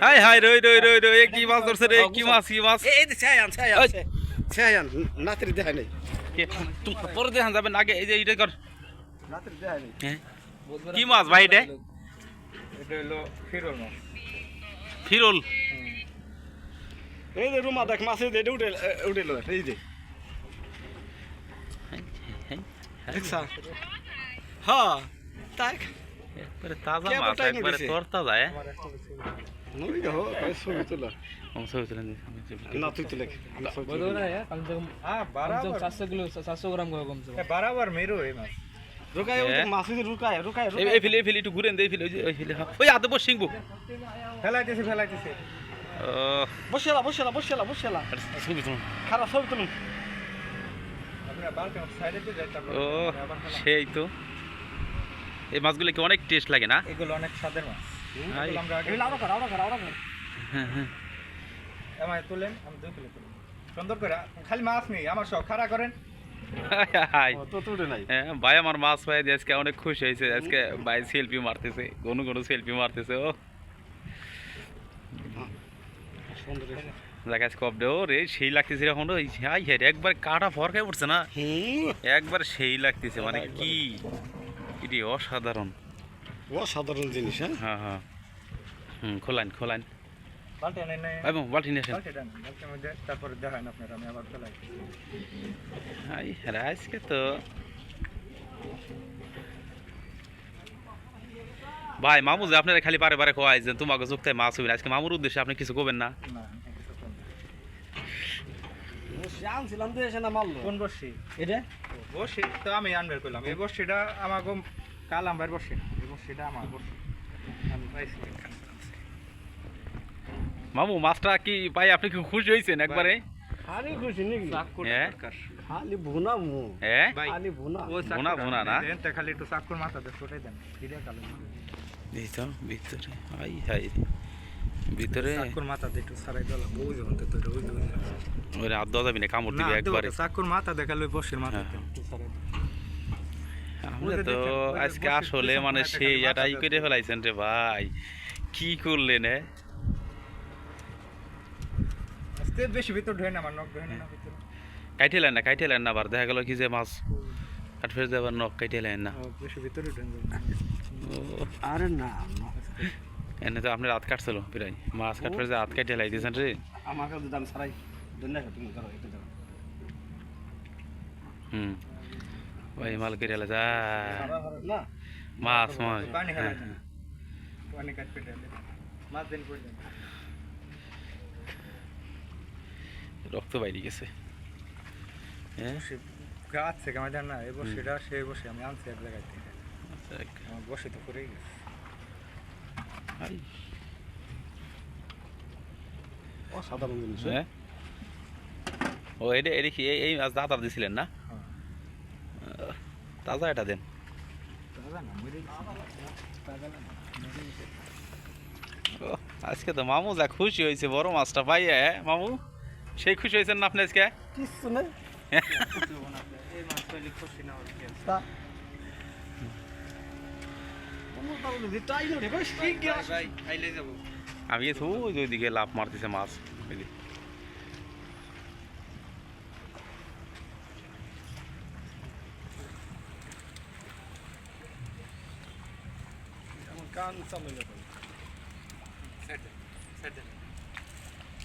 High high রই রই রই রই কি মাছ ধরছে রে কি মাছ কি মাছ এই ছায়ান নাতির দেখাই নাই পরে দেখান যাবেন আগে এই যে এটা কর নাতির দেখাই নাই হ্যাঁ কি মাছ ভাই এটা এটা হলো ফিরোল মাছ। ফিরোল এই যে রুমা দেখ মাছ এই যে উঠে উঠে লো এই যে দেখছা হ্যাঁ তাই একবারে তাজা কে মাছ বটাই একবারে নিছে? তোর তাজা নই দেখো কই ছবি তোলা অংশ হয়েছিল না তুই তুলে আমি ছবি बोलो ना यार कम से कम হ্যাঁ বরাবর 700 किलो 700 ग्राम होगा कम से कम বরাবর মেরো এই মাছ। রুকায় ওই মাছ এই রুকায় রুকায় এই ফিলে একটু ঘুরেন দে ফিলে ওই ফিলে ওই আদে বস সিংবু ফেলাইতেছে বসেলা ছবি তুলুন খারাপ ছবি তুলুন আপনারা বালতি সাইডে দিয়ে যাইতে ও সেই তো এই মাছগুলো কি অনেক টেস্ট লাগে না এগুলো অনেক স্বাদের মাছ। হাই। এগুলো আমরা আগে এই লাউড়া কর হ্যাঁ হ্যাঁ আমায় তুলেন আমি 2 কিলো তুলেন সুন্দর করে খালি মাছ নেই আমার সব খাড়া করেন। হাই তো তুলে নাই হ্যাঁ ভাই আমার মাছ পাই দিয়ে আজকে অনেক খুশি হয়েছে আজকে ভাই সেলফি মারতেছে ঘন সেলফি মারতেছে ও সুন্দর জায়গা কপ দে ও রে সেই লাগতেছে এখন ওই হাই হ্যাঁ একবার কাটা ফরকায় পড়ছে না একবার সেই লাগতেছে মানে কি এটি অসাধারণ অসাধারণ জিনিস হ্যাঁ হ্যাঁ হ্যাঁ খোলাইন বালতি নেই নাই এবং বাল্টি নিয়ে আসেন বালতিটা নেন বালতির মধ্যে তারপরে দেখান আপনারা আমি আবার ফেলাই। হাই হ্যাঁ আজকে তো ভাই মামু যে আপনারা খালি বারে বারে খোয়াই যে তোমাকে চোখতে মাছ হইবে আজকে মামুর উদ্দেশ্যে আপনি কিছু করবেন না না আমি কিছু করব না। শ্যাম ছিলাম তো এসে না মারলো কোন বর্ষি এটা বর্ষি তো আমি আনবার করলাম এই বর্ষিটা আমাকে কাল আমার বর্ষি না এই বর্ষিটা আমার বর্ষি আমি পাইছি। মামু মাছটা কি ভাই আপনি কি খুশি হয়েছেন একবারে খালি খুশি নাকি হ্যাঁ খালি ভুনা মু হ্যাঁ ভাই খালি ভুনা ওই ভুনা না? দেন তা খালি একটু চাকুর মাথা দিয়ে ছোটাই দেন ফিরে কালো এই তো ভিতরে হাই হাই ভিতরে চাকুর মাথা দিয়ে একটু সারাই দিলাম ওই যখন তো তোর ওই ওই হাত দেওয়া যাবে না কামড় দিবে একবারে চাকুর মাথা দেখালে ওই বর্ষির মাথা হ্যাঁ। একটু সারাই দিন। আমরা তো আজকে আসলে মানে সেই এটাই করে ফেলাইছেন রে ভাই কি করলেন আস্তে বেশি ভিতর ঢোয় না আমার নখ ঢোয় না ভিতরে কাইটেলেন না আবার দেখা গেল কি যে মাছ কাট ফের যাবার নখ কাইটেলেন না বেশি ভিতরে ঢোয় ও আরে না এনে তো আপনি রাত কাটছিল প্রায় মাছ কাট ফের যে হাত কাইটে লাই দিয়েছেন রে আমাকে দাম সারাই দুনিয়া তুমি করো এটা দাও ভাই মাল কেটে যা না মাছ মাছ পানি হ্যাঁ, খাওয়া পানি কাট পেটে মাছ দিন পড়ে রক্ত বাইরে গেছে হ্যাঁ গাছ থেকে আমার জানা এই বসিটা সেই বসে আমি আনছি এক জায়গায় থেকে আচ্ছা, আমার বসে তো করেই গেছে হাই। অসাধারণ জিনিস হ্যাঁ ও এটা এটা কি এই মাছ দাঁতার দিছিলেন না হ্যাঁ। তাজা এটা দেন তাজা না মরে ও, আজকে তো মামু যা খুশি হয়েছে বড় মাছটা পাই মামু সেই খুশি হয়েছেন না আপনি আজকে কিছু নেই এই মাছ পাইলে খুশি না হচ্ছে তা কোনো তাহলে যেটাই না রে ভাই ঠিক আছে ভাই আইলে যাব আমি গেছি ওই যে ওইদিকে লাফ মারতেছে মাছ ওই যে। কান চালু যাবে সেট সেট